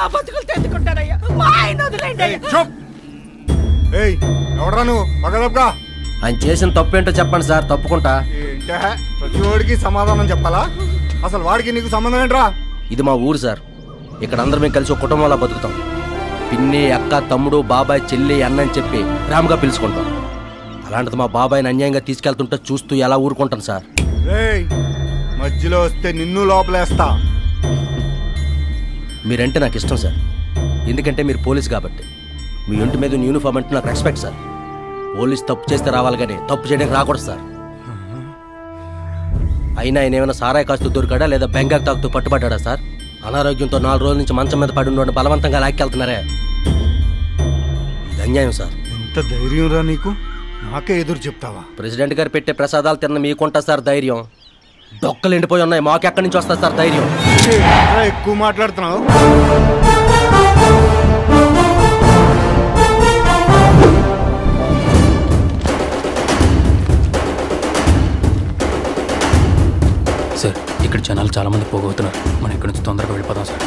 మా బతుకులు తెచ్చుకుంటారయ్యా, మా ఆయన వదిలేండి. ఎవడరా నువ్వు? మగదబ్బా ఆయన చేసిన తప్పు ఏంటో చెప్పండి సార్, తప్పుకుంటా. ప్రతి వాడికి సమాధానం చెప్పాలా? అసలు వాడికి నీకు సంబంధం ఏంట్రా? ఇది మా ఊరు సార్, ఇక్కడ అందరం మేము కలిసి ఒక కుటుంబంలా బతుకుతాం. పిన్ని, అక్క, తమ్ముడు, బాబాయ్, చెల్లి, అన్న అని చెప్పి ప్రేమగా పిలుచుకుంటాం. అలాంటిది మా బాబాయ్ని అన్యాయంగా తీసుకెళ్తుంటే చూస్తూ ఎలా ఊరుకుంటాను సార్? మధ్యలో వస్తే నిన్ను లోపలేస్తా. మీరంటే నాకు ఇష్టం సార్, ఎందుకంటే మీరు పోలీస్ కాబట్టి. మీ ఇంటి మీద యూనిఫామ్ అంటే నాకు రెస్పెక్ట్ సార్. పోలీస్ తప్పు చేస్తే రావాలి కానీ తప్పు చేయడానికి రాకూడదు సార్. అయినా ఆయన ఏమైనా సారాయి కాస్తూ దొరికాడా లేదా బెంగాక్ తాకుతూ పట్టుబడ్డా సార్? అనారోగ్యంతో 4 రోజుల నుంచి మంచం మీద పడి ఉన్న బలవంతంగా లాక్కెళ్తున్నారే, ఇది అన్యాయం సార్. ఎంత ధైర్యం రా నీకు? నాకే ఎదురు చెప్తావా? ప్రెసిడెంట్ గారు పెట్టే ప్రసాదాలు తిన్న మీకుంటా సార్ ధైర్యం? డొక్కలు ఎండిపోయి ఉన్నాయి, మాకెక్కడి నుంచి వస్తా సార్ ధైర్యం? ఎక్కువ మాట్లాడుతున్నావు. సార్ ఇక్కడ జనాలు చాలా మంది పోగవుతున్నారు, మనం ఇక్కడి నుంచి తొందరగా వెళ్ళిపోదాం సార్.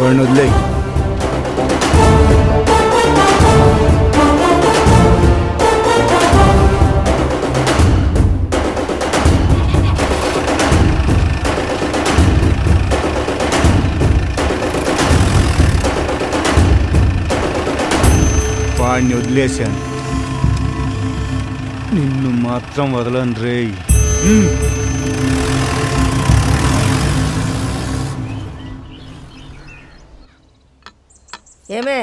వాడిని వదిలేయ్. వాడిని వదిలేశాను, నిన్ను మాత్రం వదలను రేయ్. ఏమే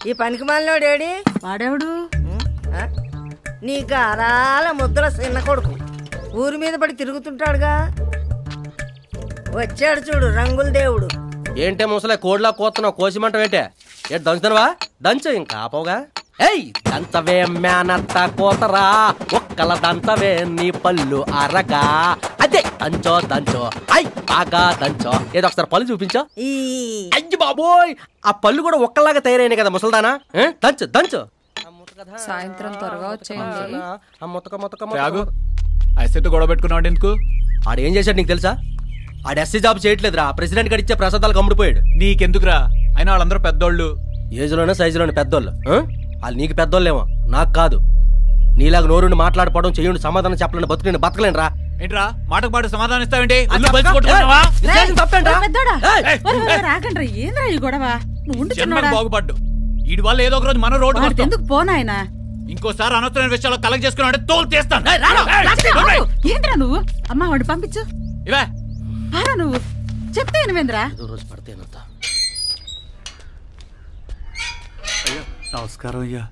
ఈ పనికి మాలినోడేడి? వాడేవుడు? నీ గారాల ముద్దల చిన్న కొడుకు ఊరి మీద పడి తిరుగుతుంటాడుగా. వచ్చాడు చూడు రంగుల దేవుడు. ఏంటే ముసలే కోడ్లా కోస్తున్నావు? కోసిమంటావేంటే? ఏ దంచుతానువా? దంచు ఇంకా ఆపవుగా. ఏయ్ దంచవే మేనత్త కోతరా, ఒక్కల దంచవే నీ పళ్ళు అరగా. అదే దంచో దంచో, అయ్ బాగా దంచో. ఏదో ఒకసారి పళ్ళు చూపించో. అయ్యి బాబోయ్, ఆ పళ్ళు కూడా ఒక్కలాగా తయారైనాయి కదా ముసల్దానా. దంచు దంచు. సాయంత్రం త్వరగా వచ్చేయండి. గొడవ పెట్టుకున్నాడు ఎందుకు? ఆడేం చేశాడు నీకు తెలుసా? ఆడు ఎస్సీ జాబ్ చేయట్లేదురా, ప్రెసిడెంట్ గారు ఇచ్చే ప్రసాదాలకు అమ్ముడిపోయాడు. నీకెందుకురా? అయినా వాళ్ళందరూ పెద్దోళ్ళు, ఏజ్లోనే సైజులోనే పెద్దోళ్ళు. వాళ్ళు నీకు పెద్దోళ్ళేమో, నాకు కాదు. నీలాగా నోరుండి మాట్లాడుకోవడం, చెయ్యండి సమాధానం చెప్పలేని బతుకుని బతకలేను రా. ఏంట్రా మాటకు మాట సమాధానం ఇస్తావేంటి? బాగుపడ్డు వీడి వల్ల ఏదో ఒక రోజు మన రోడ్డు ఎందుకు పోనాయనా? ఇంకోసారి అనవసరమైన విషయాల్లో కలెక్ట్ చేసుకున్నాడు తోలు చేస్తాను. ఏంద్రా నువ్వు? అమ్మా వాడు పంపించు. ఇవే నువ్వు చెప్తే వినవేంద్రా? రోజు పడితేనంత. నమస్కారం అయ్యా.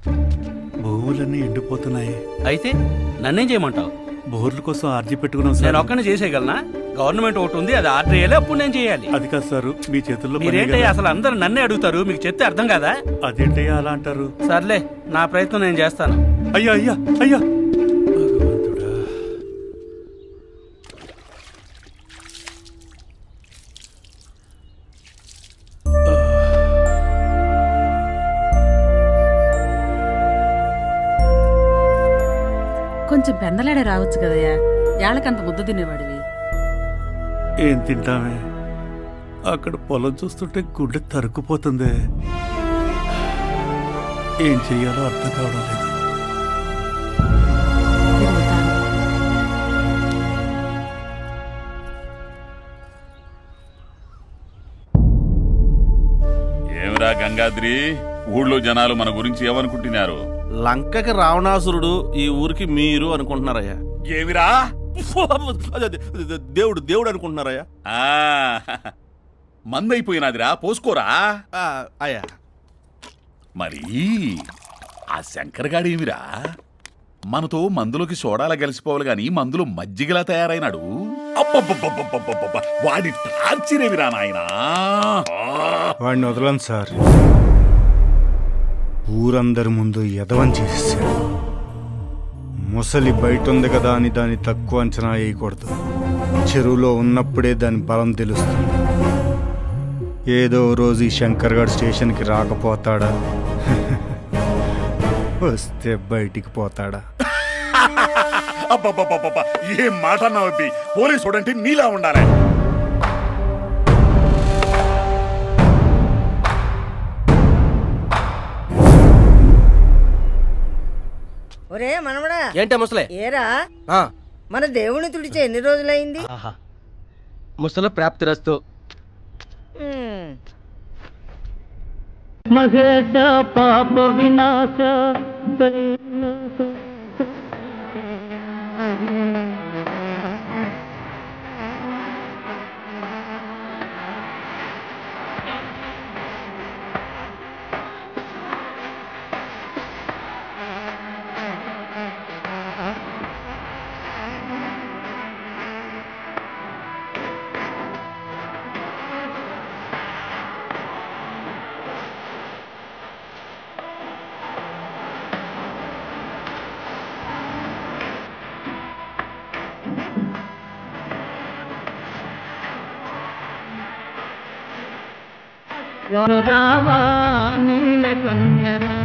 భూములన్నీ ఎండిపోతున్నాయి. అయితే నన్నేం చేయమంటావు? బోర్ల కోసం ఆర్జీ పెట్టుకున్నాం సార్. నేను ఒక్కనే చేసేయగలనా? గవర్నమెంట్ ఒకటి ఉంది, అది ఆర్డర్ చేయాలి, అప్పుడు నేను చేయాలి. అది కాదు సార్, మీ చేతుల్లో. మీరేంటయ్యా అసలు అందరు నన్నే అడుగుతారు, మీకు చెప్తే అర్థం కాదా? అదేంటయ్యా అలా అంటారు? సర్లే, నా ప్రయత్నం నేను చేస్తాను. అయ్యా అయ్యా అయ్యా కొంచెం పెందలాడే రావచ్చు కదయ్యా, ఏళ్ళకంత ముద్ద తినేవాడివి. ఏం తింటామే, అక్కడ పొలం చూస్తుంటే గుడ్డ తరుక్కుపోతుంది. ఏం చెయ్యాలో అర్థం కావడం లేదు. ఏమిరా గంగాద్రి, ఊళ్ళో జనాలు మన గురించి ఏమనుకుంటున్నారు? లంకకి రావణాసురుడు, ఈ ఊరికి మీరు అనుకుంటున్నారయ్యా. ఏమిరా? దేవుడు దేవుడు అనుకుంటున్నారయ్యా. మందైపోయినదిరా, పోసుకోరా. అయ్యా మరి ఆ శంకర్ గాడేమిరా? మనతో మందులోకి సోడాలా గెలిచిపోవాలి గాని మందులో మజ్జిగలా తయారైనాడు. వాడి టార్చరేమిరా నాయనా. వాడిని వదలను సార్. ఊరందరి ముందు ఎదవని చేసేసాడు. ముసలి బయట ఉంది కదా అని దాన్ని తక్కువ అంచనా వేయకూడదు. చెరువులో ఉన్నప్పుడే దాని బలం తెలుస్తుంది. ఏదో రోజు ఈ శంకర్ గఢ్ స్టేషన్కి రాకపోతాడా? వస్తే బయటికి పోతాడా? అబ్బబ్బబ్బబ్బ ఏం మాట అన్నావు పోలీసు అంటే నీలా ఉండాలి. ఒరే మనమడా ఏంటే ముసలే ఏరా మన దేవుని తుడిచే ఎన్ని రోజులైంది? ముసలి ప్రాప్తిరస్తు. మహేశ పాప వినాశ రావా నీల కన్యరా